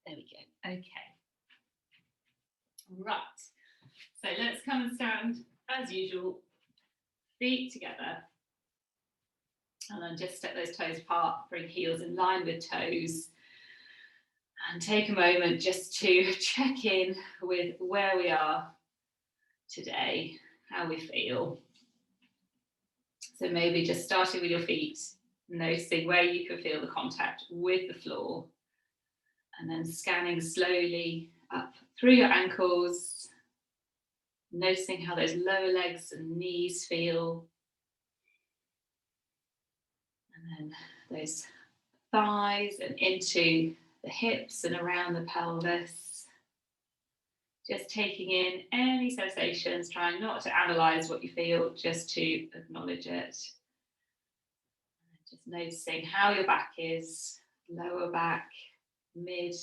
There we go. Okay. Right. So let's come and stand as usual, feet together. And then just step those toes apart, bring heels in line with toes. And take a moment just to check in with where we are today, how we feel. So maybe just starting with your feet, noticing where you can feel the contact with the floor. And then scanning slowly up through your ankles, noticing how those lower legs and knees feel. And then those thighs and into the hips and around the pelvis. Just taking in any sensations, trying not to analyze what you feel, just to acknowledge it. And just noticing how your back is, lower back, mid,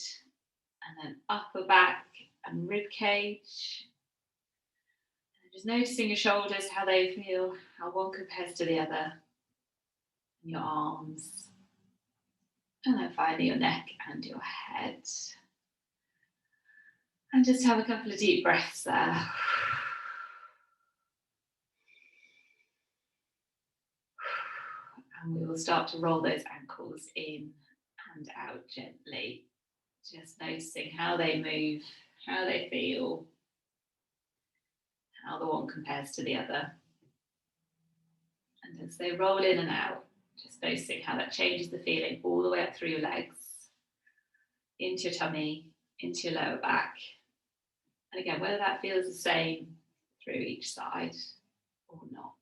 and then upper back and rib cage. And just noticing your shoulders, how they feel, how one compares to the other. And your arms. And then finally your neck and your head. And just have a couple of deep breaths there. And we will start to roll those ankles in and out gently. Just noticing how they move, how they feel, how the one compares to the other. And as they roll in and out, just noticing how that changes the feeling all the way up through your legs, into your tummy, into your lower back. And again, whether that feels the same through each side or not.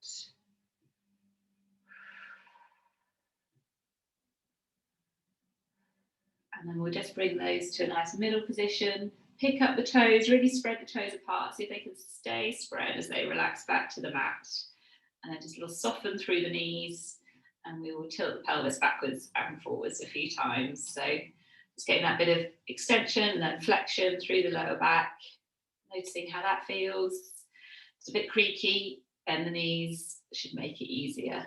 And then we'll just bring those to a nice middle position. Pick up the toes, really spread the toes apart, see if they can stay spread as they relax back to the mat. And then just a little soften through the knees, and we will tilt the pelvis backwards and forwards a few times. So just getting that bit of extension and then flexion through the lower back, noticing how that feels. It's a bit creaky, bend the knees, should make it easier.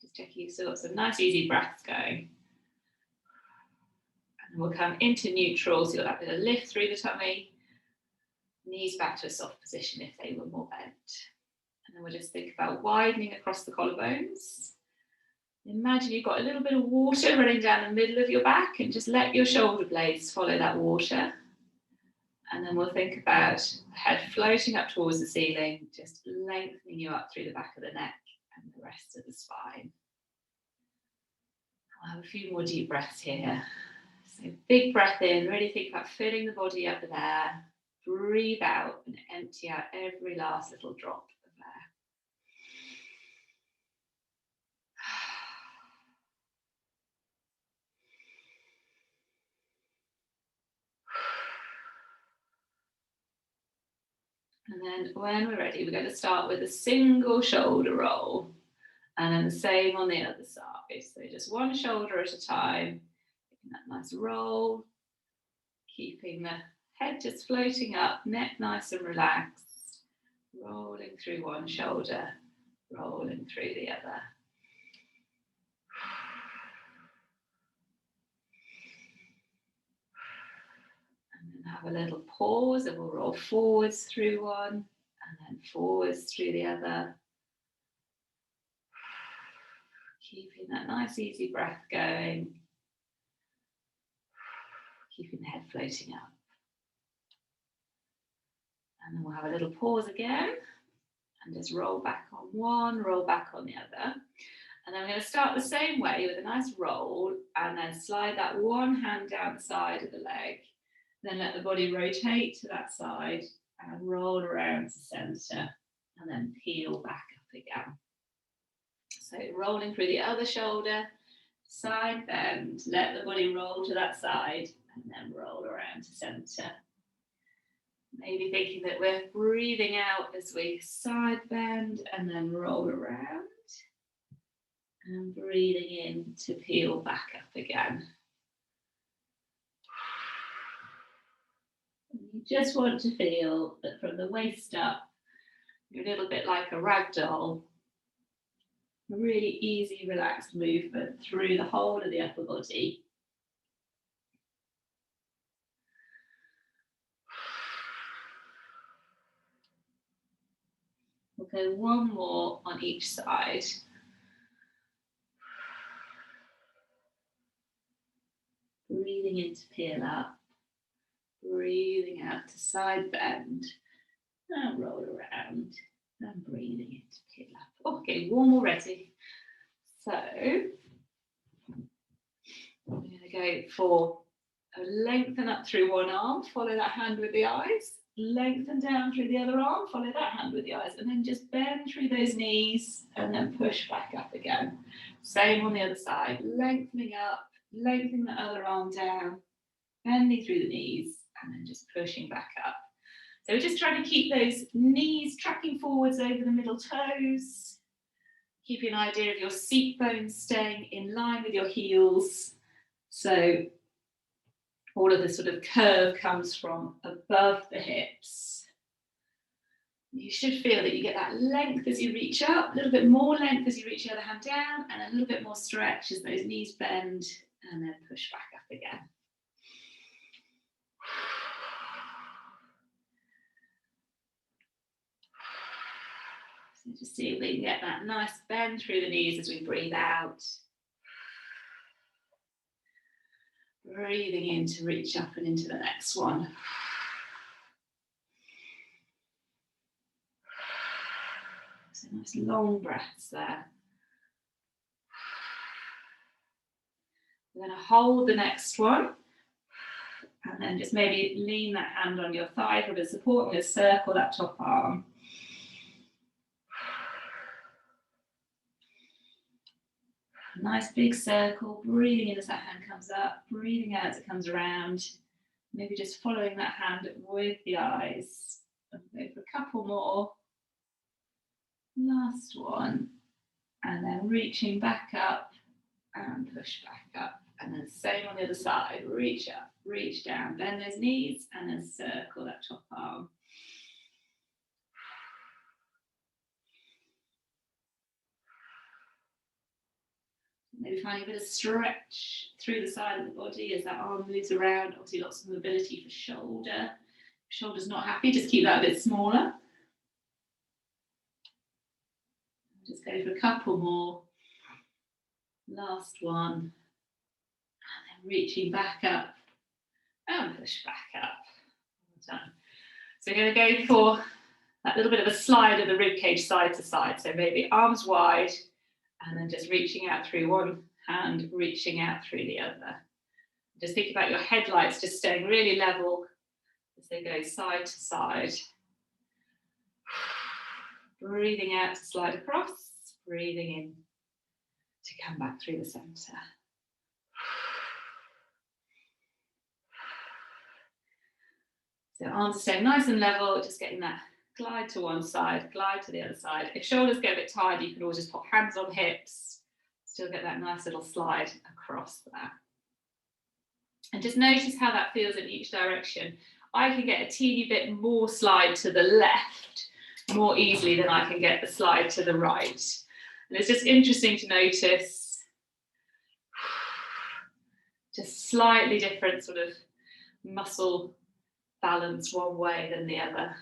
Just checking you've still got some nice easy breaths going. And we'll come into neutral, so you'll have a bit of lift through the tummy, knees back to a soft position if they were more bent. And then we'll just think about widening across the collarbones. Imagine you've got a little bit of water running down the middle of your back, and just let your shoulder blades follow that water. And then we'll think about the head floating up towards the ceiling, just lengthening you up through the back of the neck and the rest of the spine. I'll have a few more deep breaths here. So big breath in, really think about filling the body up with air. Breathe out and empty out every last little drop of air. And then when we're ready, we're going to start with a single shoulder roll. And then the same on the other side. So just one shoulder at a time. Taking that nice roll. Keeping the head just floating up, neck nice and relaxed. Rolling through one shoulder, rolling through the other. And then have a little pause, and we'll roll forwards through one, and then forwards through the other. Keeping that nice easy breath going. Keeping the head floating up. And then we'll have a little pause again, and just roll back on one, roll back on the other. And then we're going to start the same way with a nice roll, and then slide that one hand down the side of the leg. Then let the body rotate to that side and roll around to center, and then peel back up again. So rolling through the other shoulder, side bend, let the body roll to that side, and then roll around to center. Maybe thinking that we're breathing out as we side bend and then roll around. And breathing in to peel back up again. You just want to feel that from the waist up, you're a little bit like a rag doll. A really easy, relaxed movement through the whole of the upper body. We'll go one more on each side. Breathing in to peel up. Breathing out to side bend. And roll around. And breathing in to peel up. Okay, one more ready. So, we're going to go for a lengthen up through one arm, follow that hand with the eyes, lengthen down through the other arm, follow that hand with the eyes, and then just bend through those knees and then push back up again. Same on the other side, lengthening up, lengthening the other arm down, bending through the knees, and then just pushing back up. So we're just trying to keep those knees tracking forwards over the middle toes. Keep an idea of your seat bones staying in line with your heels. So all of the sort of curve comes from above the hips. You should feel that you get that length as you reach up, a little bit more length as you reach the other hand down, and a little bit more stretch as those knees bend, and then push back up again. So just see if we can get that nice bend through the knees as we breathe out. Breathing in to reach up and into the next one. So nice long breaths there. We're going to hold the next one. And then just maybe lean that hand on your thigh for a bit of support. I'm going to circle that top arm. Nice big circle, breathing in as that hand comes up, breathing out as it comes around. Maybe just following that hand with the eyes. And go for a couple more. Last one. And then reaching back up and push back up. And then same on the other side, reach up, reach down, bend those knees, and then circle that top arm. Maybe finding a bit of stretch through the side of the body as that arm moves around. Obviously lots of mobility for shoulder. Shoulder's not happy, just keep that a bit smaller. Just go for a couple more. Last one. And then reaching back up and push back up. Well done. So we're going to go for that little bit of a slide of the ribcage side to side. So maybe arms wide, and then just reaching out through one hand, reaching out through the other. Just think about your headlights just staying really level as they go side to side. Breathing out to slide across, breathing in to come back through the centre. So arms are staying nice and level, just getting that glide to one side, glide to the other side. If shoulders get a bit tired, you can always just put hands on hips, still get that nice little slide across that. And just notice how that feels in each direction. I can get a teeny bit more slide to the left more easily than I can get the slide to the right. And it's just interesting to notice just slightly different sort of muscle balance one way than the other.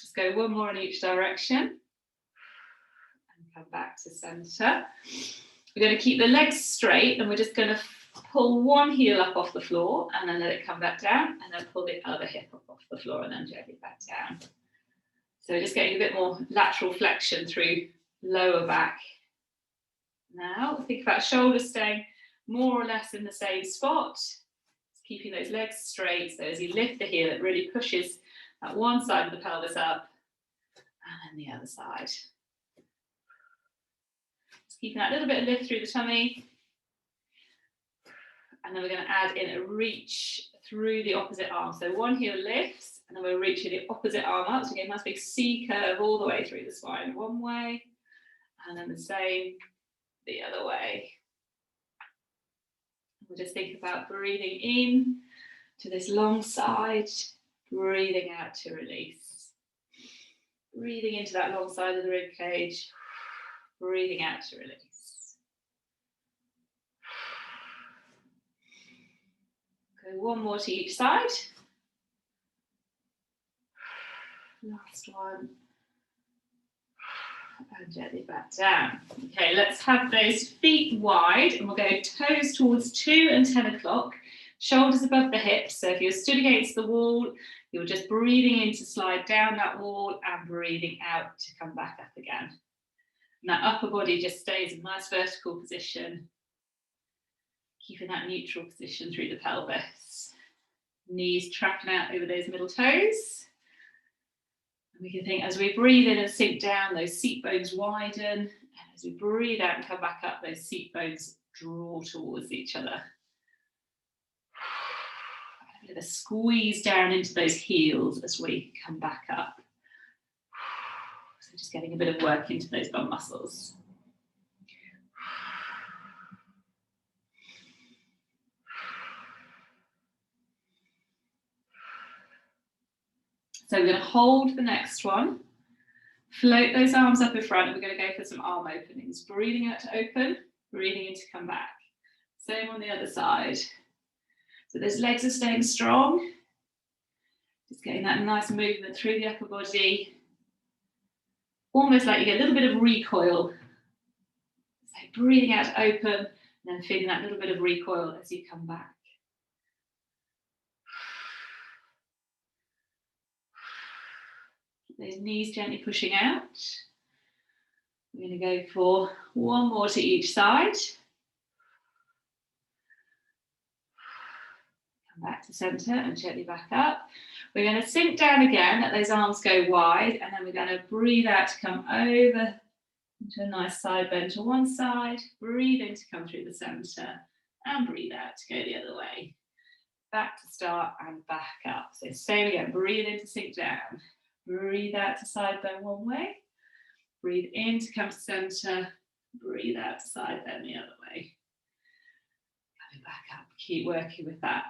Just go one more in each direction and come back to centre. We're going to keep the legs straight and we're just going to pull one heel up off the floor and then let it come back down, and then pull the other hip up off the floor and then gently back down. So we're just getting a bit more lateral flexion through lower back. Now think about shoulders staying more or less in the same spot. Just keeping those legs straight, so as you lift the heel, it really pushes that one side of the pelvis up and then the other side. Just keeping that little bit of lift through the tummy. And then we're going to add in a reach through the opposite arm. So one heel lifts, and then we're reaching the opposite arm up. So we get a nice big C curve all the way through the spine one way, and then the same the other way. We'll just think about breathing in to this long side, breathing out to release. Breathing into that long side of the rib cage, breathing out to release. Go one more to each side. Last one. and gently back down. Okay, let's have those feet wide and we'll go toes towards 2 and 10 o'clock, shoulders above the hips. So if you're stood against the wall, you're just breathing in to slide down that wall and breathing out to come back up again. And that upper body just stays in a nice vertical position, keeping that neutral position through the pelvis. Knees tracking out over those middle toes. And we can think as we breathe in and sink down, those seat bones widen. And as we breathe out and come back up, those seat bones draw towards each other. A bit of a squeeze down into those heels as we come back up. So just getting a bit of work into those bum muscles. So we're going to hold the next one. Float those arms up in front and we're going to go for some arm openings. Breathing out to open, breathing in to come back. Same on the other side. So those legs are staying strong. Just getting that nice movement through the upper body. Almost like you get a little bit of recoil. So breathing out to open and then feeling that little bit of recoil as you come back. Those knees gently pushing out. We're going to go for one more to each side. Come back to centre and gently back up. We're going to sink down again, let those arms go wide, and then we're going to breathe out to come over into a nice side bend to one side. Breathe in to come through the centre and breathe out to go the other way. Back to start and back up. So same again, breathe in to sink down. Breathe out to side bend one way. Breathe in to come to centre. Breathe out to side bend the other way. Coming back up. Keep working with that.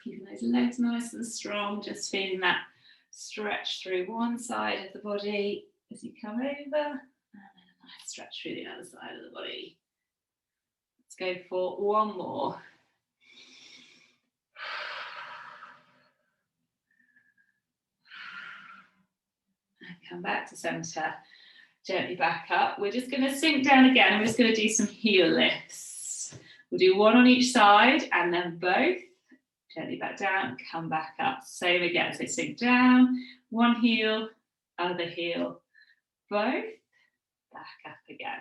Keeping those legs nice and strong. Just feeling that stretch through one side of the body as you come over. And then a nice stretch through the other side of the body. Let's go for one more. Come back to centre, gently back up. We're just going to sink down again and we're just going to do some heel lifts. We'll do one on each side and then both. Gently back down, come back up. Same again, so sink down, one heel, other heel, both, back up again.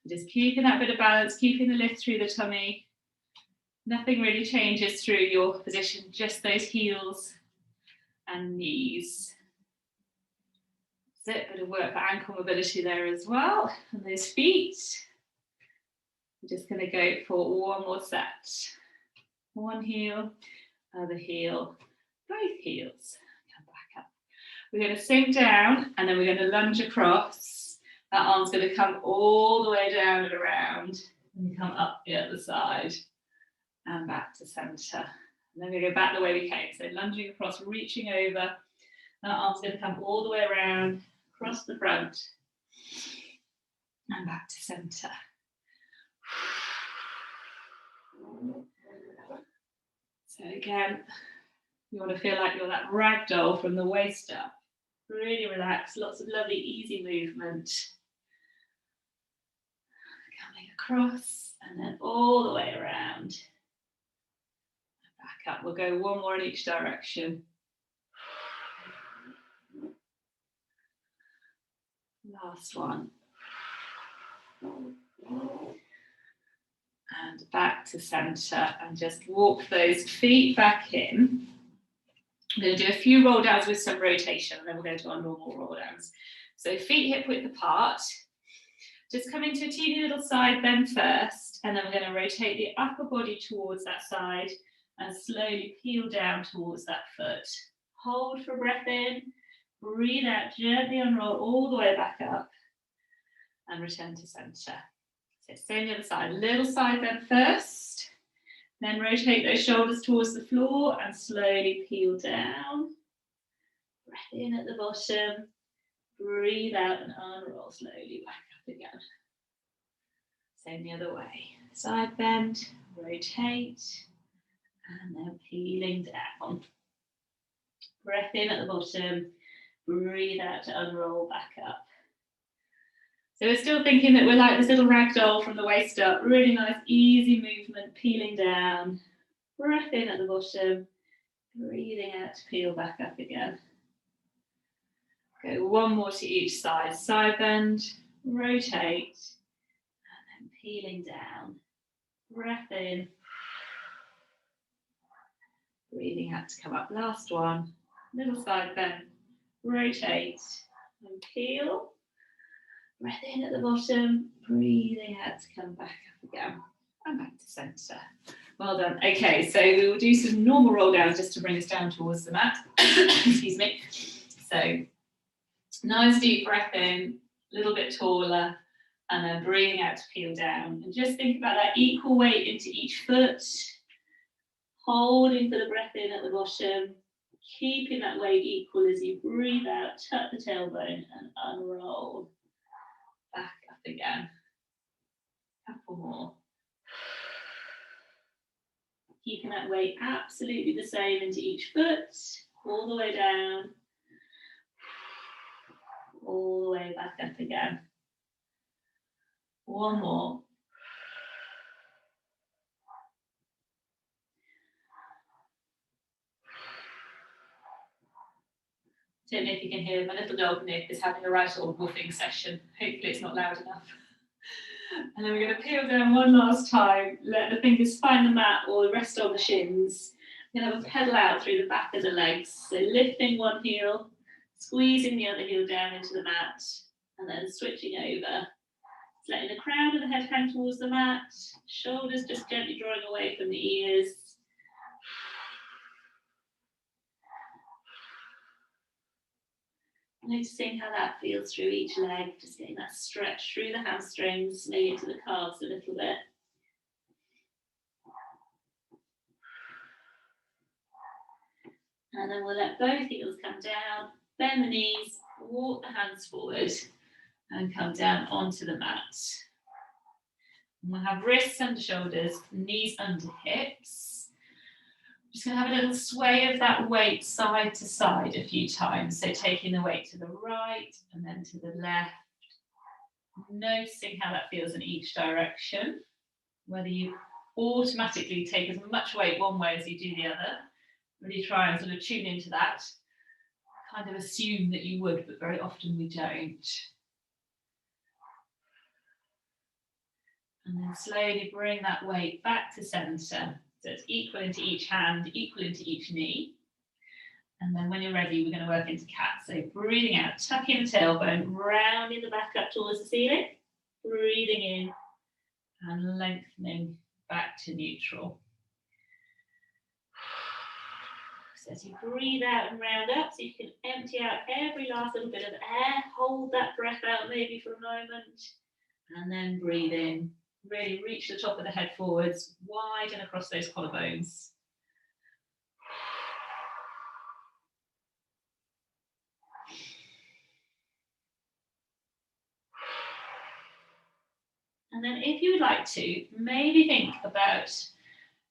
We're just keeping that bit of balance, keeping the lift through the tummy. Nothing really changes through your position, just those heels and knees. Bit of work for ankle mobility there as well, and those feet. We're just going to go for one more set. One heel, other heel, both heels. Come back up. We're going to sink down and then we're going to lunge across. That arm's going to come all the way down and around and come up the other side and back to centre. And then we go back the way we came. So lunging across, reaching over. That arm's going to come all the way around, across the front and back to centre. So again, you want to feel like you're that rag doll from the waist up. Really relaxed, lots of lovely easy movement. Coming across and then all the way around. Back up, we'll go one more in each direction. Last one. And back to centre and just walk those feet back in. I'm going to do a few roll downs with some rotation and then we'll go to our normal roll downs. So feet hip width apart. Just come into a teeny little side bend first and then we're going to rotate the upper body towards that side and slowly peel down towards that foot. Hold for a breath in. Breathe out, gently unroll all the way back up and return to centre. So same the other side, little side bend first, then rotate those shoulders towards the floor and slowly peel down. Breath in at the bottom, breathe out and unroll slowly back up again. Same the other way, side bend, rotate, and then peeling down. Breath in at the bottom, breathe out to unroll back up. So we're still thinking that we're like this little rag doll from the waist up, really nice, easy movement, peeling down. Breath in at the bottom, breathing out to peel back up again. Go one more to each side, side bend, rotate, and then peeling down. Breath in, breathing out to come up. Last one, little side bend, rotate, and peel. Breath in at the bottom, breathing out to come back up again. And back to centre. Well done. Okay, so we will do some normal roll downs just to bring us down towards the mat. Excuse me. So, nice deep breath in, a little bit taller, and then breathing out to peel down. And just think about that equal weight into each foot, holding for the breath in at the bottom, keeping that weight equal as you breathe out, tuck the tailbone and unroll. Back up again. Couple more. Keeping that weight absolutely the same into each foot, all the way down, all the way back up again. One more. Don't know if you can hear, my little dog Nick is having a right old woofing session. Hopefully it's not loud enough. And then we're going to peel down one last time, let the fingers find the mat or rest on the shins. We're going to have a pedal out through the back of the legs. So lifting one heel, squeezing the other heel down into the mat, and then switching over. Just letting the crown of the head hang towards the mat, shoulders just gently drawing away from the ears. Noticing how that feels through each leg, just getting that stretch through the hamstrings, maybe into the calves a little bit. And then we'll let both heels come down, bend the knees, walk the hands forward, and come down onto the mat. And we'll have wrists under shoulders, knees under hips. Just going to have a little sway of that weight side to side a few times. So taking the weight to the right and then to the left. Noticing how that feels in each direction. Whether you automatically take as much weight one way as you do the other. Really try and sort of tune into that. Kind of assume that you would, but very often we don't. And then slowly bring that weight back to centre. So it's equal into each hand, equal into each knee. And then when you're ready, we're going to work into cat. So breathing out, tucking the tailbone, rounding the back up towards the ceiling. Breathing in and lengthening back to neutral. So as you breathe out and round up, so you can empty out every last little bit of air. Hold that breath out maybe for a moment. And then breathe in. Really reach the top of the head forwards, widen across those collarbones. And then if you would like to, maybe think about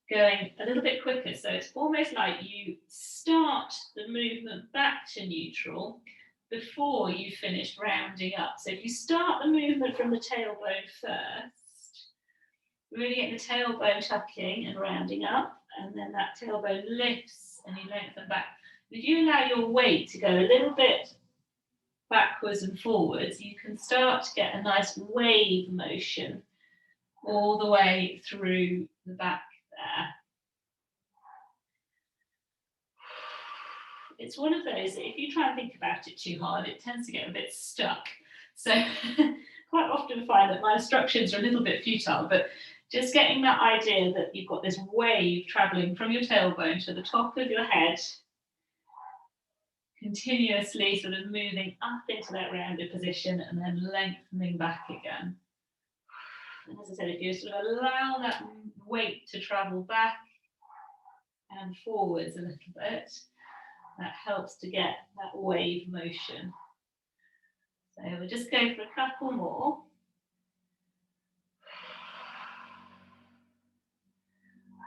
going a little bit quicker. So it's almost like you start the movement back to neutral before you finish rounding up. So if you start the movement from the tailbone first, really get the tailbone tucking and rounding up, and then that tailbone lifts and you lengthen back. If you allow your weight to go a little bit backwards and forwards, you can start to get a nice wave motion all the way through the back there. It's one of those that if you try and think about it too hard, it tends to get a bit stuck. So quite often find that my instructions are a little bit futile, but just getting that idea that you've got this wave traveling from your tailbone to the top of your head, continuously sort of moving up into that rounded position and then lengthening back again. And as I said, if you sort of allow that weight to travel back and forwards a little bit, that helps to get that wave motion. So we'll just go for a couple more.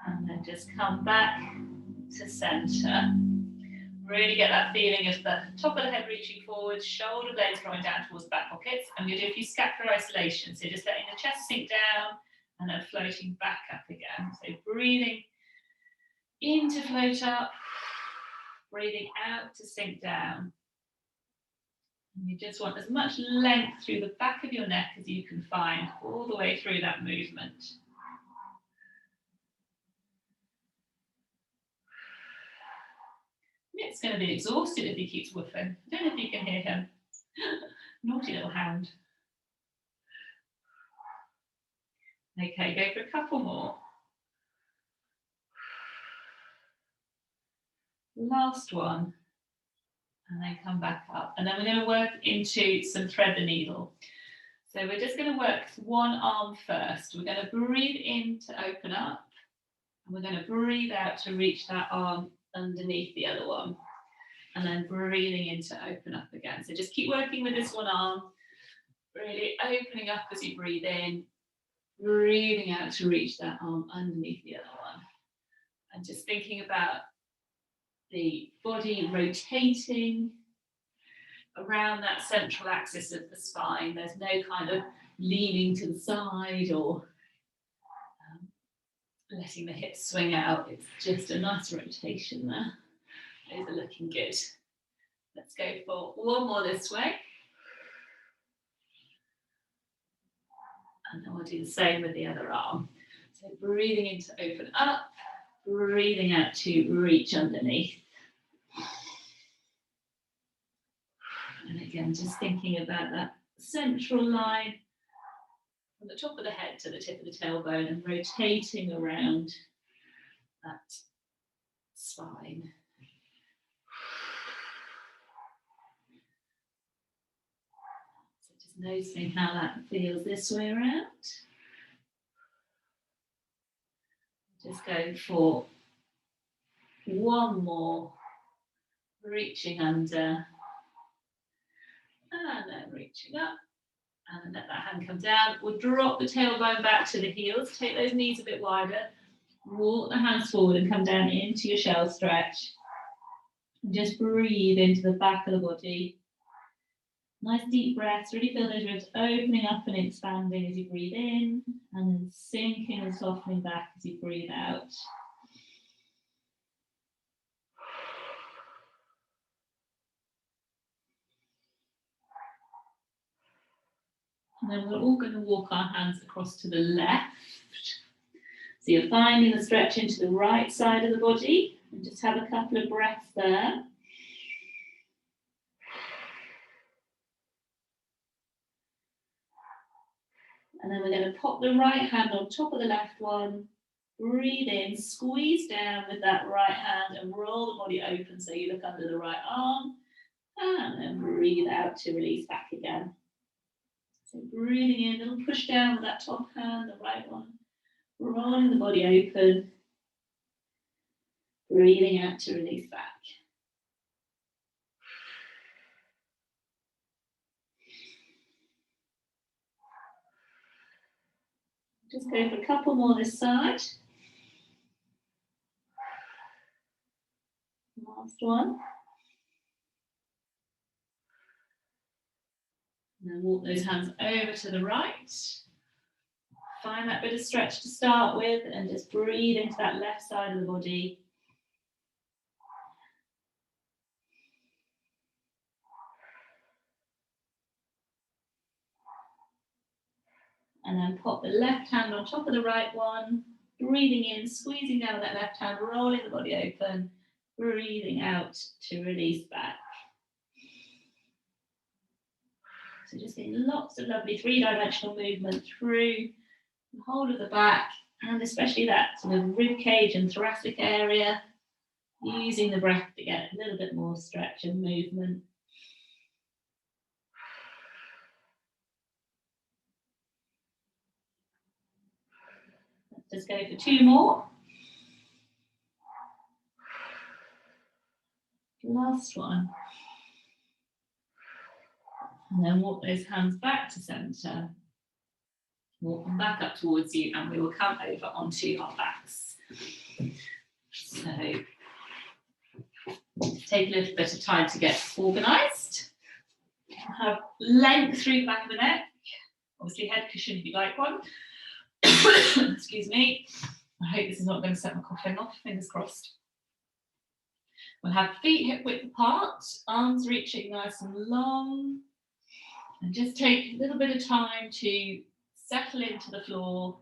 And then just come back to centre. Really get that feeling of the top of the head reaching forward, shoulder blades drawing down towards the back pockets. I'm going to do a few scapular isolation. So just letting the chest sink down and then floating back up again. So breathing in to float up, breathing out to sink down. And you just want as much length through the back of your neck as you can find all the way through that movement. It's going to be exhausted if he keeps woofing. I don't know if you can hear him. Naughty little hound. Okay, go for a couple more. Last one. And then come back up. And then we're going to work into some thread the needle. So we're just going to work one arm first. We're going to breathe in to open up. And we're going to breathe out to reach that arm underneath the other one. And then breathing in to open up again. So just keep working with this one arm. Really opening up as you breathe in. Breathing out to reach that arm underneath the other one. And just thinking about the body rotating around that central axis of the spine. There's no kind of leaning to the side or letting the hips swing out. It's just a nice rotation there. Those are looking good. Let's go for one more this way. And then we'll do the same with the other arm. So breathing in to open up, breathing out to reach underneath. And again, just thinking about that central line from the top of the head to the tip of the tailbone and rotating around that spine. So just noticing how that feels this way around. Just going for one more, reaching under, and then reaching up, and then let that hand come down. We'll drop the tailbone back to the heels, take those knees a bit wider, walk the hands forward and come down into your shell stretch. And just breathe into the back of the body. Nice deep breaths, really feel those ribs opening up and expanding as you breathe in, and then sinking and softening back as you breathe out. And then we're all going to walk our hands across to the left. So you're finding the stretch into the right side of the body, and just have a couple of breaths there. And then we're going to pop the right hand on top of the left one. Breathe in, squeeze down with that right hand and roll the body open so you look under the right arm. And then breathe out to release back again. So breathing in, a little push down with that top hand, the right one. Rolling the body open. Breathing out to release back. Just go for a couple more this side. Last one. And then walk those hands over to the right. Find that bit of stretch to start with and just breathe into that left side of the body. And then pop the left hand on top of the right one. Breathing in, squeezing down with that left hand, rolling the body open. Breathing out to release back. So just getting lots of lovely three-dimensional movement through the whole of the back, and especially that sort of rib cage and thoracic area, using the breath to get a little bit more stretch and movement. Let's just go for two more. Last one. And then walk those hands back to center. Walk them back up towards you, and we will come over onto our backs. So Take a little bit of time to get organised. Have length through the back of the neck. Obviously head cushion if you'd like one. Excuse me. I hope this is not going to set my coughing off, fingers crossed. We'll have feet hip width apart, arms reaching nice and long. And just take a little bit of time to settle into the floor.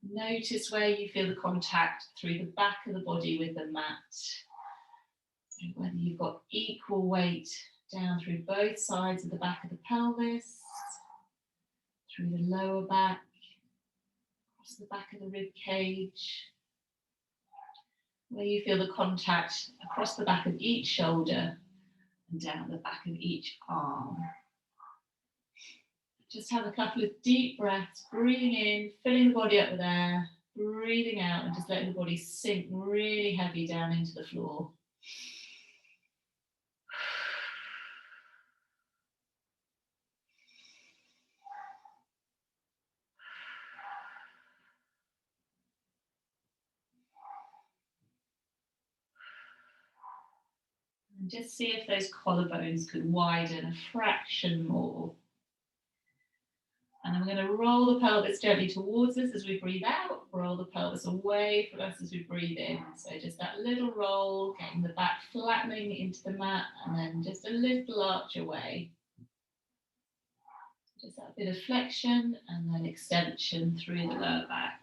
Notice where you feel the contact through the back of the body with the mat. So whether you've got equal weight down through both sides of the back of the pelvis, through the lower back, across the back of the rib cage, where you feel the contact across the back of each shoulder and down the back of each arm. Just have a couple of deep breaths, breathing in, filling the body up with air, breathing out, and just letting the body sink really heavy down into the floor. And just see if those collarbones could widen a fraction more. And I'm going to roll the pelvis gently towards us as we breathe out, roll the pelvis away from us as we breathe in. So just that little roll, getting the back flattening into the mat, and then just a little arch away. Just that bit of flexion and then extension through the lower back.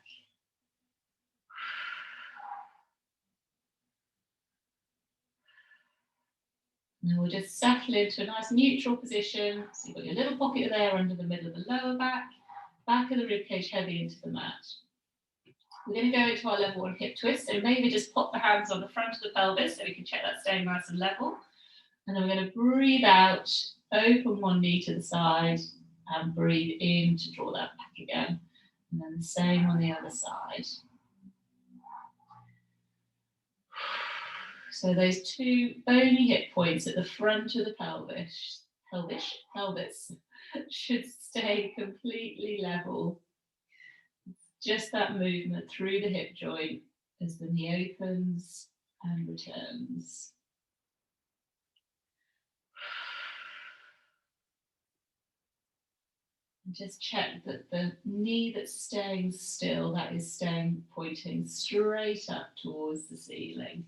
And we'll just settle into a nice neutral position. So you've got your little pocket there under the middle of the lower back, back of the ribcage heavy into the mat. We're going to go into our level one hip twist. So maybe just pop the hands on the front of the pelvis so we can check that staying nice and level. And then we're going to breathe out, open one knee to the side and breathe in to draw that back again. And then the same on the other side. So those two bony hip points at the front of the pelvis should stay completely level. Just that movement through the hip joint as the knee opens and returns. And just check that the knee that's staying still, that is staying pointing straight up towards the ceiling.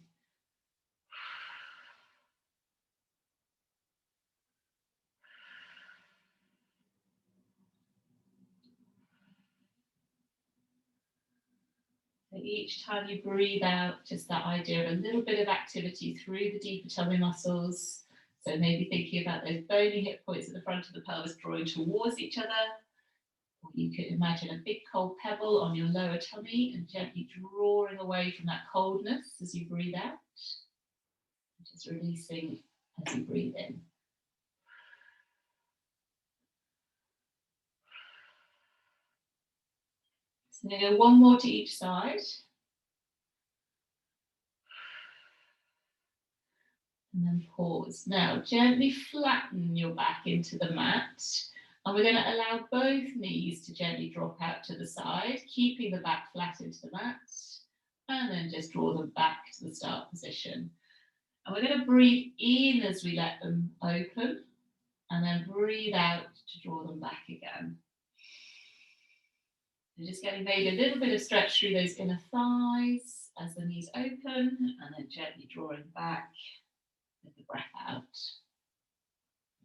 So each time you breathe out, just that idea of a little bit of activity through the deeper tummy muscles. So maybe thinking about those bony hip points at the front of the pelvis drawing towards each other. Or you could imagine a big cold pebble on your lower tummy and gently drawing away from that coldness as you breathe out. Just releasing as you breathe in. So now go one more to each side. And then pause. Now gently flatten your back into the mat. And we're going to allow both knees to gently drop out to the side, keeping the back flat into the mat. And then just draw them back to the start position. And we're going to breathe in as we let them open. And then breathe out to draw them back again. You're just getting maybe a little bit of stretch through those inner thighs as the knees open, and then gently drawing back with the breath out.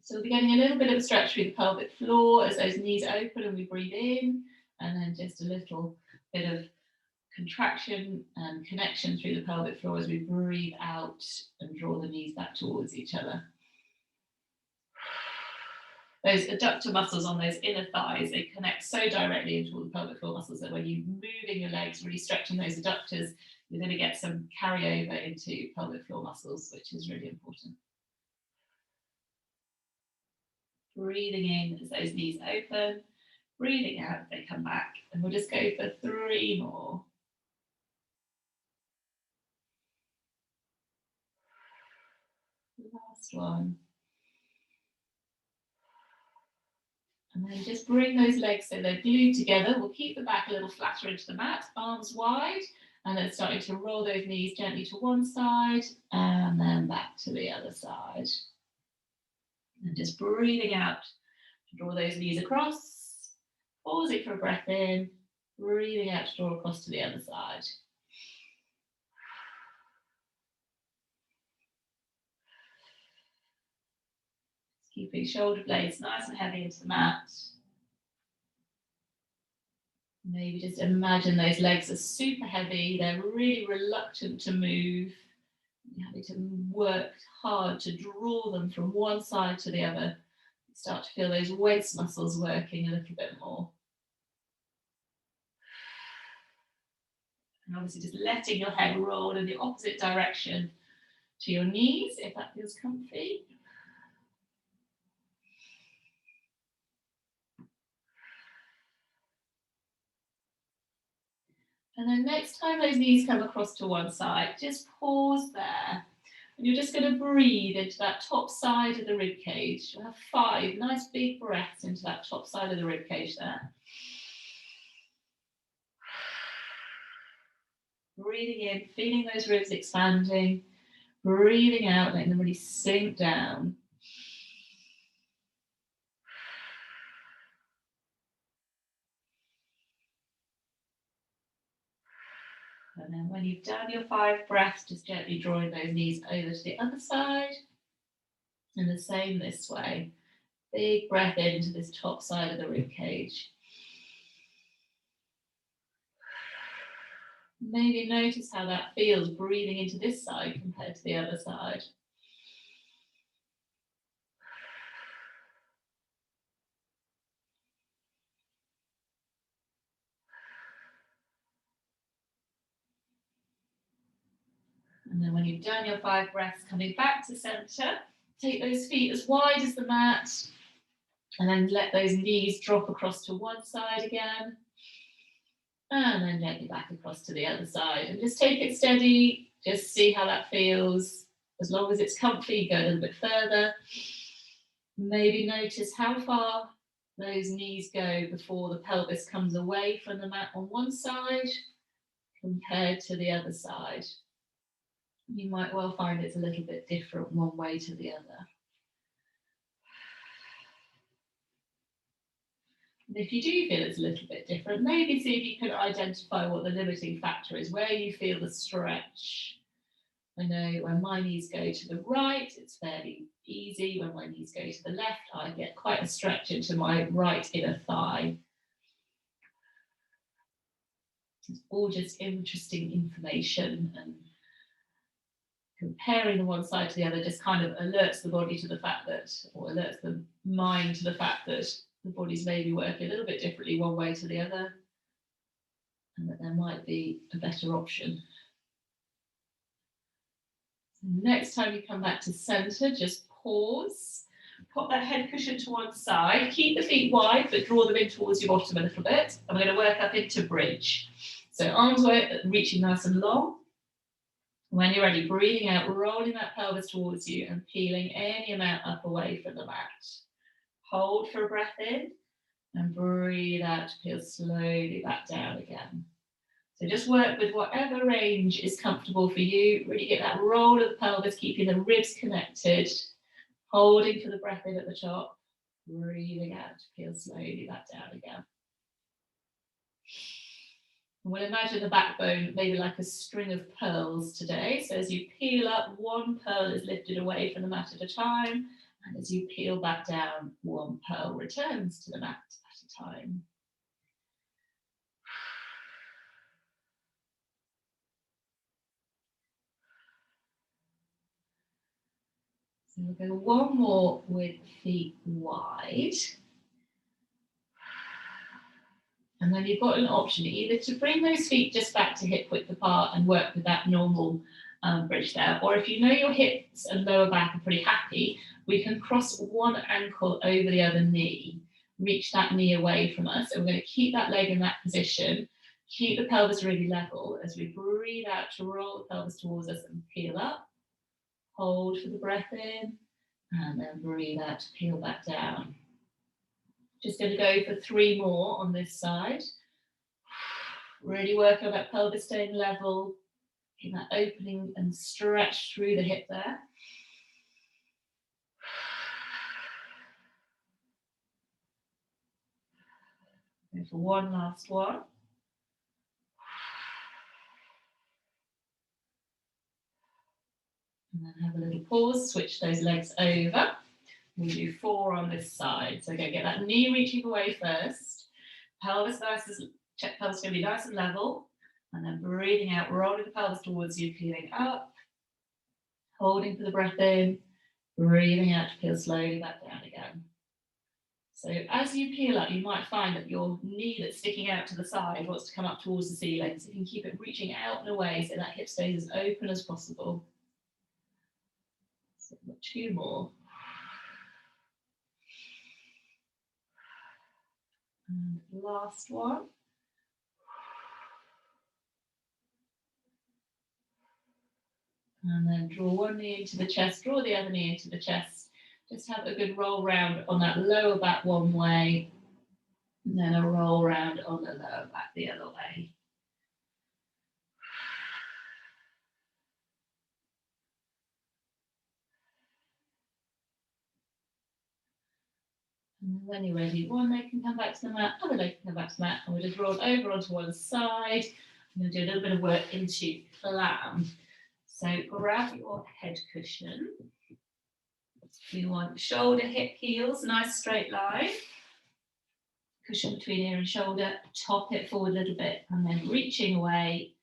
So we'll be getting a little bit of a stretch through the pelvic floor as those knees open and we breathe in, and then just a little bit of contraction and connection through the pelvic floor as we breathe out and draw the knees back towards each other. Those adductor muscles on those inner thighs, they connect so directly into all the pelvic floor muscles that when you're moving your legs, really stretching those adductors, you're going to get some carryover into pelvic floor muscles, which is really important. Breathing in as those knees open, breathing out as they come back, and we'll just go for 3 more. Last one. And then just bring those legs so they're glued together. We'll keep the back a little flatter into the mat, arms wide, And then starting to roll those knees gently to one side and then back to the other side. And just breathing out to draw those knees across, pausing for a breath in, breathing out to draw across to the other side. Keeping shoulder blades nice and heavy into the mat. Maybe just imagine those legs are super heavy, they're really reluctant to move. You're having to work hard to draw them from one side to the other. You start to feel those waist muscles working a little bit more. And obviously just letting your head roll in the opposite direction to your knees, if that feels comfy. And then next time those knees come across to one side, just pause there. And you're just going to breathe into that top side of the rib cage. You'll have 5 nice big breaths into that top side of the rib cage there. Breathing in, feeling those ribs expanding. Breathing out, letting them really sink down. And then when you've done your 5 breaths, just gently drawing those knees over to the other side. And the same this way. Big breath into this top side of the rib cage. Maybe notice how that feels breathing into this side compared to the other side. And then when you've done your 5 breaths, coming back to center, take those feet as wide as the mat, and then let those knees drop across to one side again. And then gently back across to the other side. And just take it steady, just see how that feels. As long as it's comfy, go a little bit further. Maybe notice how far those knees go before the pelvis comes away from the mat on one side compared to the other side. You might well find it's a little bit different one way to the other. And if you do feel it's a little bit different, maybe see if you can identify what the limiting factor is, where you feel the stretch. I know when my knees go to the right, it's fairly easy. When my knees go to the left, I get quite a stretch into my right inner thigh. It's all just interesting information, and comparing the one side to the other just kind of alerts the body to the fact that, or alerts the mind to the fact that the body's maybe working a little bit differently one way to the other, and that there might be a better option. So next time you come back to center, just pause, pop that head cushion to one side, keep the feet wide, but draw them in towards your bottom a little bit. And we're going to work up into bridge. So arms reaching nice and long. When you're ready, breathing out, rolling that pelvis towards you and peeling any amount up away from the mat. Hold for a breath in and breathe out to peel slowly back down again. So just work with whatever range is comfortable for you. Really get that roll of the pelvis, keeping the ribs connected, holding for the breath in at the top, breathing out to peel slowly back down again. And we'll imagine the backbone maybe like a string of pearls today. So as you peel up, one pearl is lifted away from the mat at a time. And as you peel back down, one pearl returns to the mat at a time. So we'll go one more with feet wide. And then you've got an option either to bring those feet just back to hip width apart and work with that normal bridge there. Or if you know your hips and lower back are pretty happy, we can cross one ankle over the other knee, reach that knee away from us. And we're going to keep that leg in that position, keep the pelvis really level as we breathe out to roll the pelvis towards us and peel up. Hold for the breath in, and then breathe out to peel back down. Just going to go for 3 more on this side. Really work on that pelvis staying level, in that opening and stretch through the hip there. Go for one last one. And then have a little pause, switch those legs over. We'll do 4 on this side. So go get that knee reaching away first. Pelvis pelvis going to be nice and level. And then breathing out, rolling the pelvis towards you, peeling up. Holding for the breath in. Breathing out to peel slowly back down again. So as you peel up, you might find that your knee that's sticking out to the side wants to come up towards the ceiling. So you can keep it reaching out and away so that hip stays as open as possible. So 2 more. And last one. And then draw one knee into the chest, draw the other knee into the chest. Just have a good roll round on that lower back one way, and then a roll round on the lower back the other way. And when you're ready, one leg can come back to the mat, other leg can come back to the mat, and we'll just roll over onto one side. I'm going to do a little bit of work into clam. So grab your head cushion. We want shoulder, hip, heels, nice straight line. Cushion between ear and shoulder, top it forward a little bit, and then reaching away.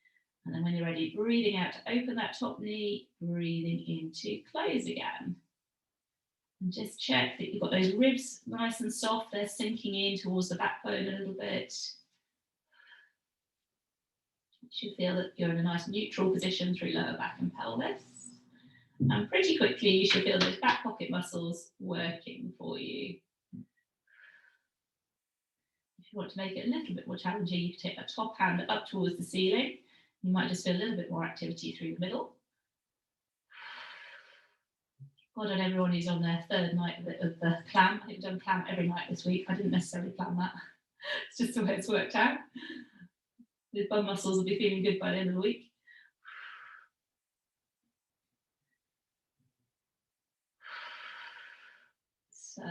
And then when you're ready, breathing out to open that top knee, breathing in to close again. And just check that you've got those ribs nice and soft, they're sinking in towards the backbone a little bit. You should feel that you're in a nice neutral position through lower back and pelvis. And pretty quickly, you should feel those back pocket muscles working for you. If you want to make it a little bit more challenging, you can take that top hand up towards the ceiling. You might just feel a little bit more activity through the middle. Well done everyone who's on their 3rd night of the clam. I think we've done clam every night this week. I didn't necessarily plan that. It's just the way it's worked out. The bum muscles will be feeling good by the end of the week. So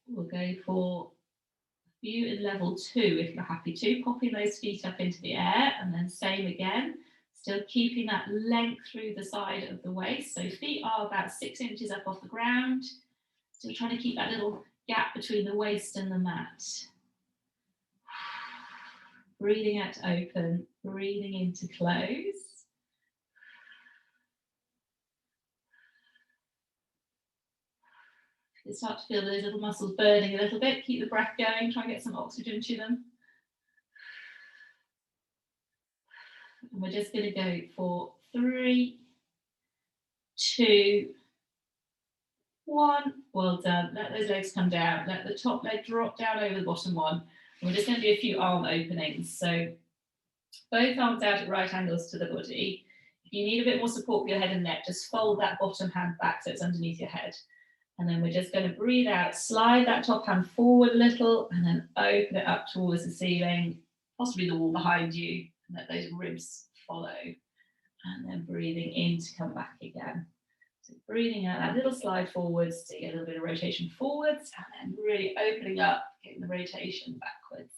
we'll go for a few in level 2 if you're happy to. Popping those feet up into the air, and then same again. Still keeping that length through the side of the waist. So feet are about 6 inches up off the ground. Still trying to keep that little gap between the waist and the mat. Breathing out to open, breathing in to close. You start to feel those little muscles burning a little bit. Keep the breath going, try and get some oxygen to them. And we're just going to go for 3, 2, 1. Well done. Let those legs come down. Let the top leg drop down over the bottom one. And we're just going to do a few arm openings. So both arms out at right angles to the body. If you need a bit more support for your head and neck, just fold that bottom hand back so it's underneath your head. And then we're just going to breathe out, slide that top hand forward a little, and then open it up towards the ceiling, possibly the wall behind you, and let those ribs follow. And then breathing in to come back again. So breathing out, that little slide forwards to get a little bit of rotation forwards, and then really opening up, getting the rotation backwards.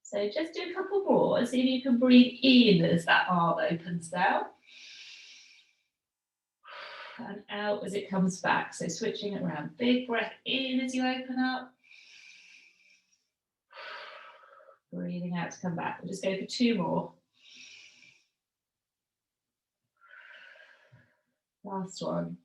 So just do a couple more, see if you can breathe in as that arm opens down. And out as it comes back. So switching it around. Big breath in as you open up. Breathing out to come back. We'll just go for 2 more. Last one.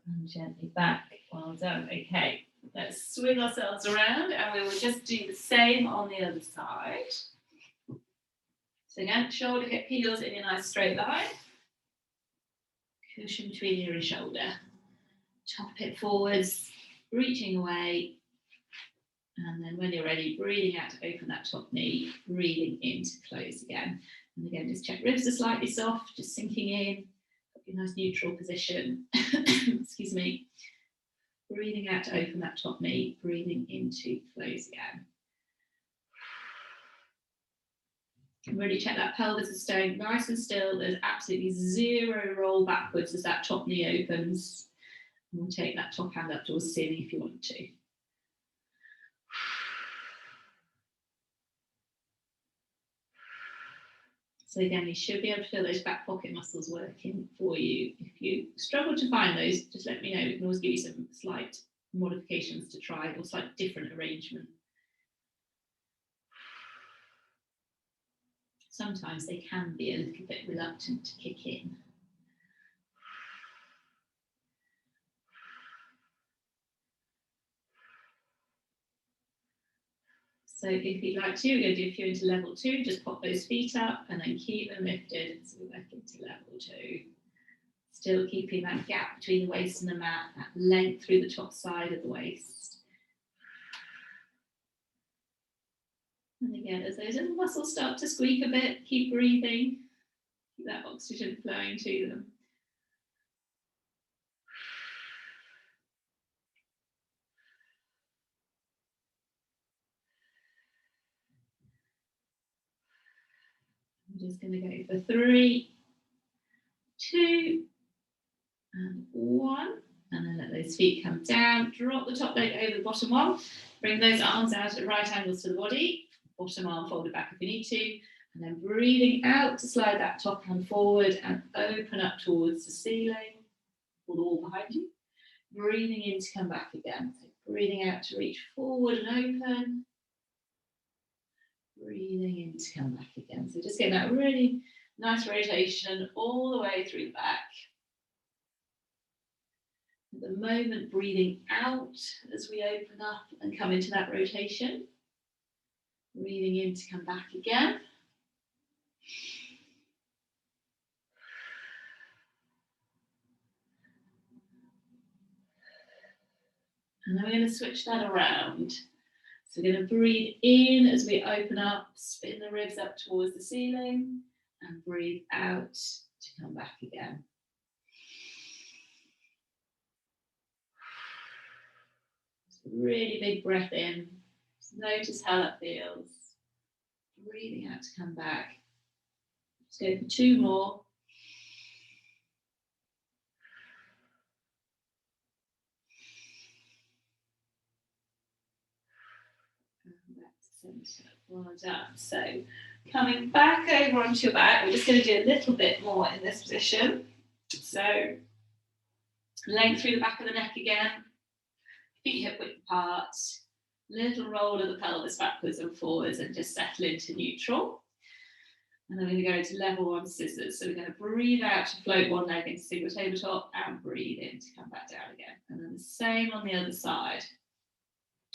And gently back. Well done. Okay. Let's swing ourselves around and we will just do the same on the other side. So again, shoulder, hip, heels in a nice straight line. Cushion between ear and shoulder. Top it forwards, reaching away. And then when you're ready, breathing out to open that top knee, breathing in to close again. And again, just check ribs are slightly soft, just sinking in, got your nice neutral position. Excuse me. Breathing out to open that top knee, breathing in to close again. And really check that pelvis is staying nice and still. There's absolutely zero roll backwards as that top knee opens. And we'll take that top hand up towards the ceiling if you want to. So again, you should be able to feel those back pocket muscles working for you. If you struggle to find those, just let me know. We can always give you some slight modifications to try or slightly different arrangement. Sometimes they can be a little bit reluctant to kick in. So if you'd like to, we're going to do a few into level 2, just pop those feet up and then keep them lifted. So we're back into level 2. Still keeping that gap between the waist and the mat, that length through the top side of the waist. And again, as those little muscles start to squeak a bit, keep breathing, keep that oxygen flowing to them. I'm just going to go for 3, 2, and 1. And then let those feet come down. Drop the top leg over the bottom one. Bring those arms out at right angles to the body. Bottom arm folded back if you need to. And then breathing out to slide that top hand forward and open up towards the ceiling. Pull the wall behind you. Breathing in to come back again. So breathing out to reach forward and open. Breathing in to come back again. So just getting that really nice rotation all the way through the back. At the moment, breathing out as we open up and come into that rotation. Breathing in to come back again. And then we're going to switch that around. So we're going to breathe in as we open up, spin the ribs up towards the ceiling, and breathe out to come back again. Really big breath in. Just notice how that feels. Breathing out to come back. Let's go for 2 more. And back to center. Well done. So coming back over onto your back, we're just going to do a little bit more in this position. So length through the back of the neck again. Feet hip width apart, little roll of the pelvis backwards and forwards and just settle into neutral. And then we're going to go into level 1 scissors. So we're going to breathe out to float one leg into single tabletop and breathe in to come back down again. And then the same on the other side.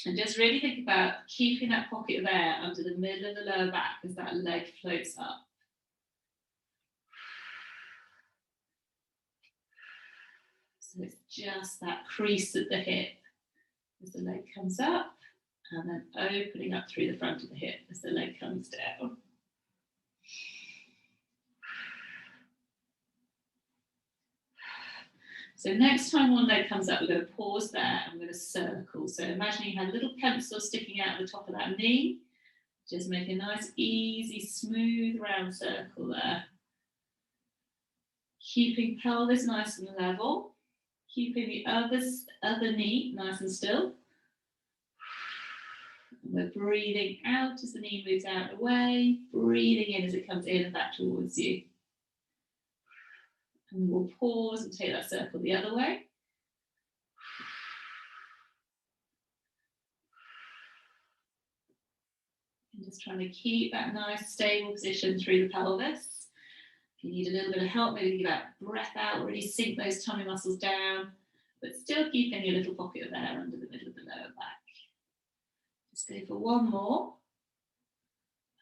And just really think about keeping that pocket of air under the middle of the lower back as that leg floats up. So it's just that crease at the hip as the leg comes up, and then opening up through the front of the hip as the leg comes down. So next time one leg comes up, we're going to pause there and we're going to circle. So imagine you had a little pencil sticking out of the top of that knee. Just make a nice, easy, smooth, round circle there. Keeping pelvis nice and level. Keeping the other knee nice and still. And we're breathing out as the knee moves out of the way. Breathing in as it comes in and back towards you. And we'll pause and take that circle the other way. And just trying to keep that nice stable position through the pelvis. If you need a little bit of help, maybe give that breath out, really sink those tummy muscles down, but still keeping your little pocket of air under the middle of the lower back. Just go for 1 more.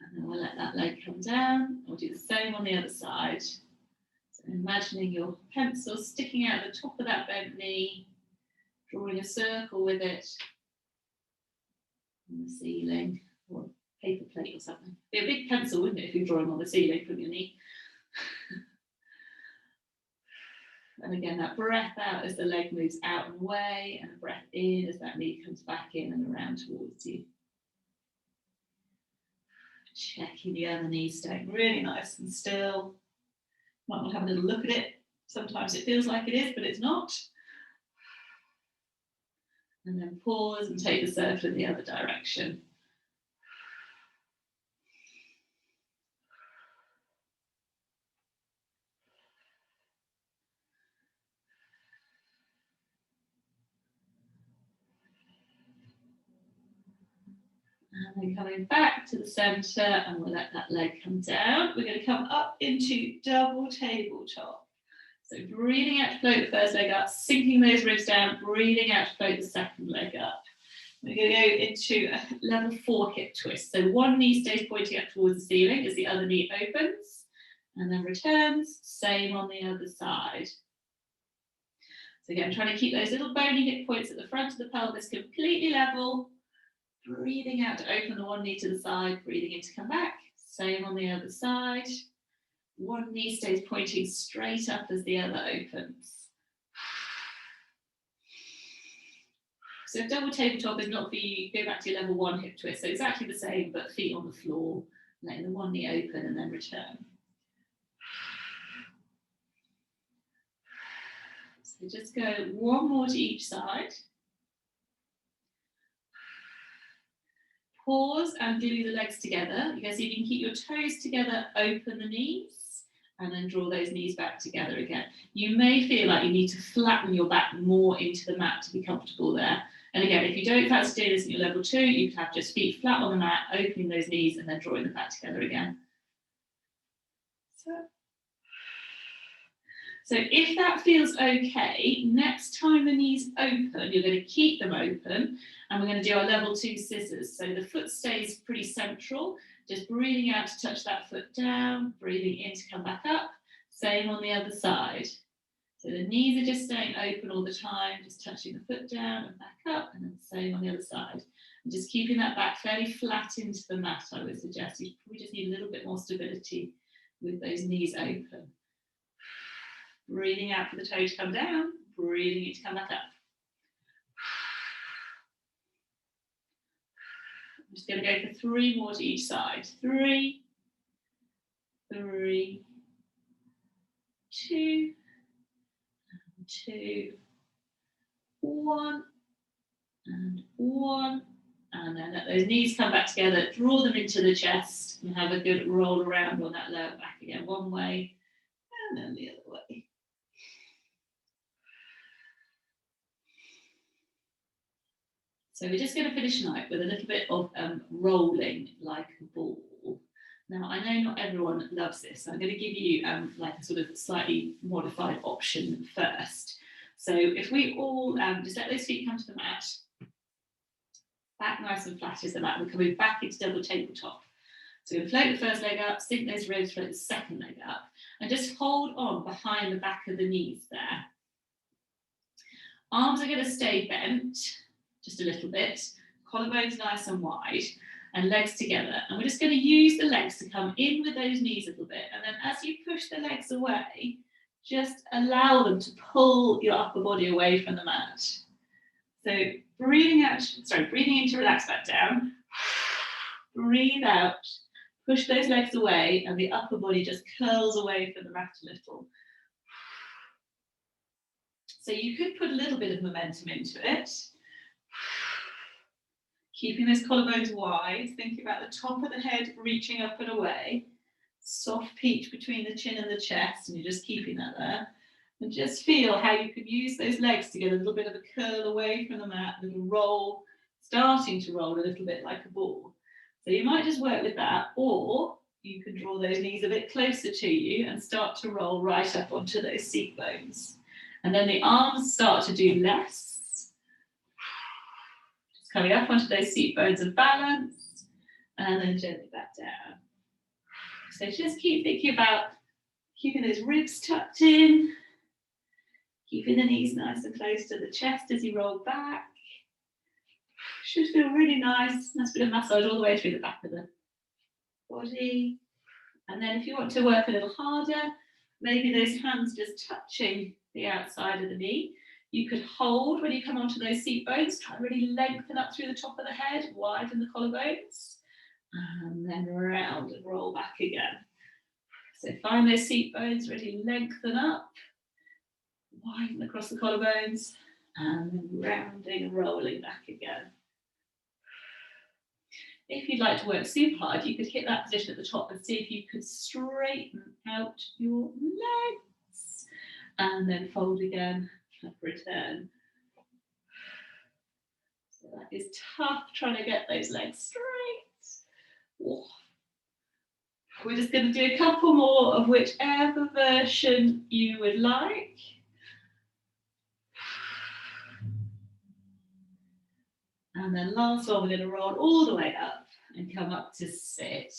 And then we'll let that leg come down. We'll do the same on the other side. So imagining your pencil sticking out the top of that bent knee, drawing a circle with it. on the ceiling, or a paper plate or something. It'd be a big pencil, wouldn't it, if you're drawing on the ceiling from your knee? And again, that breath out as the leg moves out and away, and a breath in as that knee comes back in and around towards you. Checking the other knee, staying really nice and still. Might want to have a little look at it. Sometimes it feels like it is, but it's not. And then pause and take the circle in the other direction. And then coming back to the centre, and we'll let that leg come down. We're going to come up into double tabletop. So breathing out to float the first leg up, sinking those ribs down, breathing out to float the second leg up. We're going to go into a level 4 hip twist. So one knee stays pointing up towards the ceiling as the other knee opens and then returns. Same on the other side. So again, trying to keep those little bony hip points at the front of the pelvis completely level. Breathing out to open the one knee to the side, breathing in to come back. Same on the other side. One knee stays pointing straight up as the other opens. So if double tabletop is not for you, go back to your level 1 hip twist. So exactly the same, but feet on the floor, letting the one knee open and then return. So just go one more to each side. Pause and glue the legs together. You guys see if you can keep your toes together, open the knees, and then draw those knees back together again. You may feel like you need to flatten your back more into the mat to be comfortable there. And again, if you don't fancy doing this in your level 2, you can have just feet flat on the mat, opening those knees and then drawing them back together again. So if that feels okay, next time the knees open, you're going to keep them open, and we're going to do our level 2 scissors. So the foot stays pretty central, just breathing out to touch that foot down, breathing in to come back up. Same on the other side. So the knees are just staying open all the time, just touching the foot down and back up, and then same on the other side. And just keeping that back fairly flat into the mat, I would suggest. You probably just need a little bit more stability with those knees open. Breathing out for the toe to come down, breathing in to come back up. I'm just going to go for 3 more to each side. 3, 3, 2, 2, 1, and 1. And then let those knees come back together, draw them into the chest, and have a good roll around on that lower back again. One way, and then the other way. So we're just going to finish tonight with a little bit of rolling like a ball. Now, I know not everyone loves this, so I'm going to give you like a sort of slightly modified option first. So if we all just let those feet come to the mat, back nice and flat as the mat, we're coming back into double tabletop. So we're going to float the first leg up, sink those ribs, float the second leg up, and just hold on behind the back of the knees there. Arms are going to stay bent just a little bit, collarbones nice and wide, and legs together. And we're just going to use the legs to come in with those knees a little bit. And then as you push the legs away, just allow them to pull your upper body away from the mat. So breathing in to relax back down. Breathe out, push those legs away, and the upper body just curls away from the mat a little. So you could put a little bit of momentum into it. Keeping those collarbones wide, thinking about the top of the head reaching up and away. Soft peach between the chin and the chest, and you're just keeping that there. And just feel how you can use those legs to get a little bit of a curl away from the mat, a little roll, starting to roll a little bit like a ball. So you might just work with that, or you can draw those knees a bit closer to you and start to roll right up onto those seat bones. And then the arms start to do less. Just coming up onto those seat bones of balance, and then gently back down. So just keep thinking about keeping those ribs tucked in, keeping the knees nice and close to the chest as you roll back. Should feel really nice. Nice bit of massage all the way through the back of the body. And then if you want to work a little harder, maybe those hands just touching the outside of the knee. You could hold when you come onto those seat bones, try and really lengthen up through the top of the head, widen the collarbones, and then round and roll back again. So find those seat bones, really lengthen up, widen across the collarbones, and then rounding and rolling back again. If you'd like to work super hard, you could hit that position at the top and see if you could straighten out your legs. And then fold again, return. So that is tough, trying to get those legs straight. Oh. We're just going to do a couple more of whichever version you would like. And then last one, we're going to roll all the way up and come up to sit.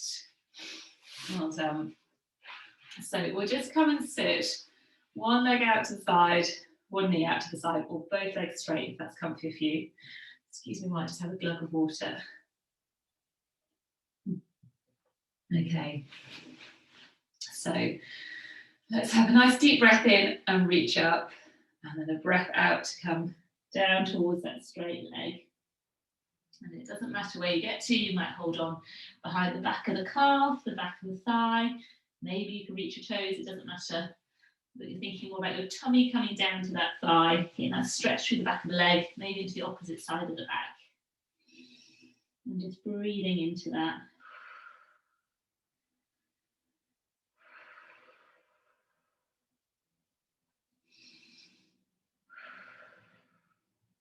Well done. So we'll just come and sit, one leg out to the side, one knee out to the side, or both legs straight if that's comfy for you. Excuse me while I just have a glug of water. Okay. So let's have a nice deep breath in and reach up, and then a breath out to come down towards that straight leg. And it doesn't matter where you get to, you might hold on behind the back of the calf, the back of the thigh, maybe you can reach your toes, it doesn't matter. But you're thinking more about your tummy coming down to that thigh, getting that stretch through the back of the leg, maybe into the opposite side of the back. And just breathing into that.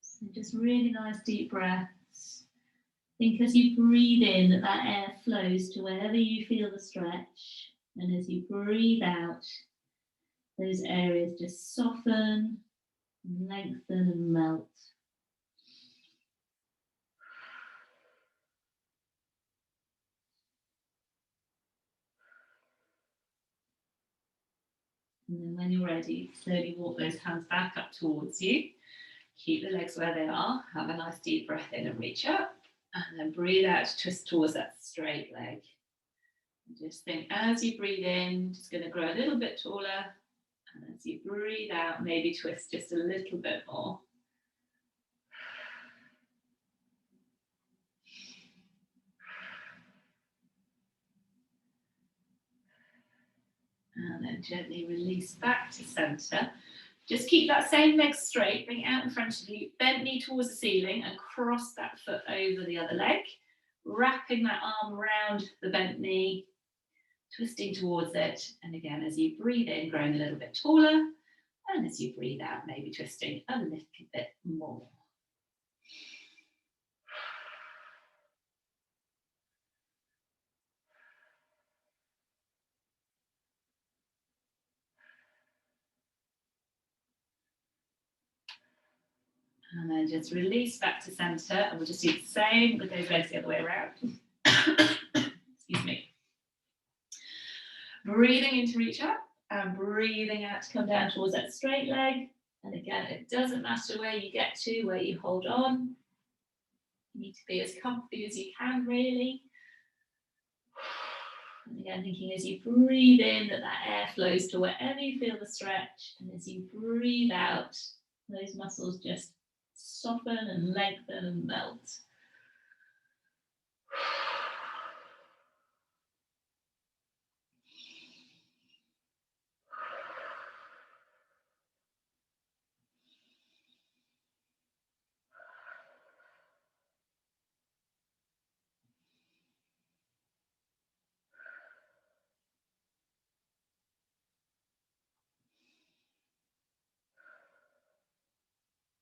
So just really nice deep breaths. Think as you breathe in that that air flows to wherever you feel the stretch. And as you breathe out, those areas just soften, lengthen and melt. And then when you're ready, slowly walk those hands back up towards you. Keep the legs where they are. Have a nice deep breath in and reach up. And then breathe out to twist towards that straight leg. And just think as you breathe in, just going to grow a little bit taller. And as you breathe out, maybe twist just a little bit more. And then gently release back to center. Just keep that same leg straight, bring it out in front of you, bend knee towards the ceiling and cross that foot over the other leg, wrapping that arm around the bent knee, twisting towards it. And again, as you breathe in, growing a little bit taller, and as you breathe out, maybe twisting a little bit more. And then just release back to center, and we'll just do the same with those legs the other way around. Excuse me. Breathing in to reach up, and breathing out to come down towards that straight leg. And again, it doesn't matter where you get to, where you hold on. You need to be as comfy as you can, really. And again, thinking as you breathe in that that air flows to wherever you feel the stretch, and as you breathe out, those muscles just soften and lengthen and melt.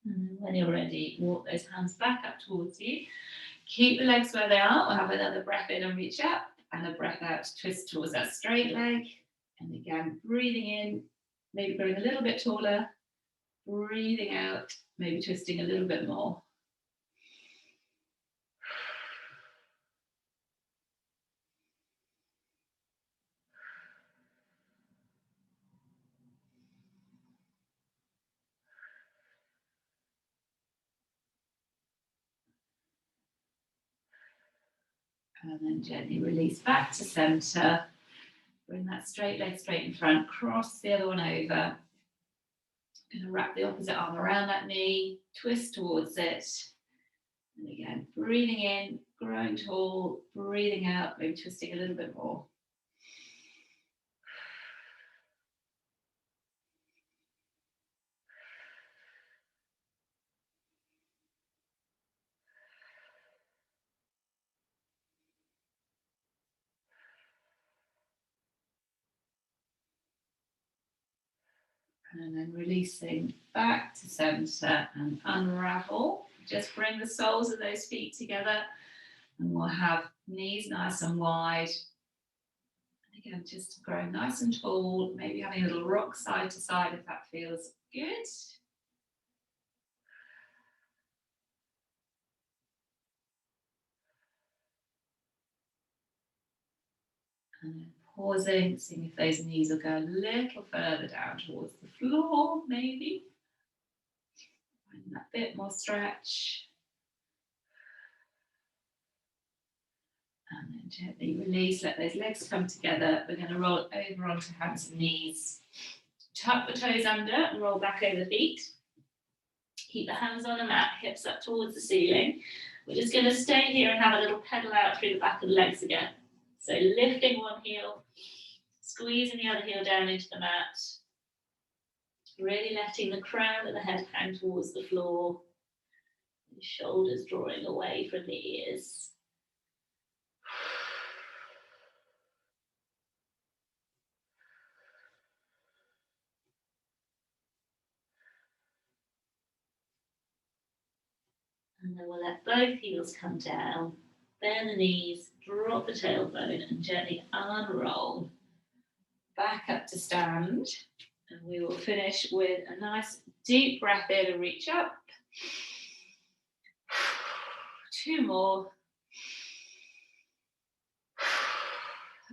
And when you're ready, walk those hands back up towards you. Keep the legs where they are. We'll have another breath in and reach up, and a breath out to twist towards that straight leg. And again, breathing in, maybe growing a little bit taller. Breathing out, maybe twisting a little bit more. And then gently release back to center. Bring that straight leg straight in front, cross the other one over. Going to wrap the opposite arm around that knee, twist towards it. And again, breathing in, growing tall, breathing out, maybe twisting a little bit more. And then releasing back to center and unravel. Just bring the soles of those feet together and we'll have knees nice and wide. And again, just growing nice and tall, maybe having a little rock side to side if that feels good. And then pausing, seeing if those knees will go a little further down towards the floor, maybe. Finding that bit more stretch. And then gently release, let those legs come together. We're going to roll over onto hands and knees. Tuck the toes under and roll back over the feet. Keep the hands on the mat, hips up towards the ceiling. We're just going to stay here and have a little pedal out through the back of the legs again. So lifting one heel, squeezing the other heel down into the mat. Really letting the crown of the head hang towards the floor. The shoulders drawing away from the ears. And then we'll let both heels come down, bend the knees, drop the tailbone and gently unroll. Back up to stand. And we will finish with a nice deep breath in and reach up. 2 more.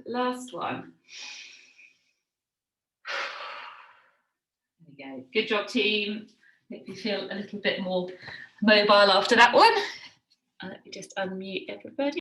Last one. There we go. Good job, team. Hope you feel a little bit more mobile after that one. Let me just unmute everybody.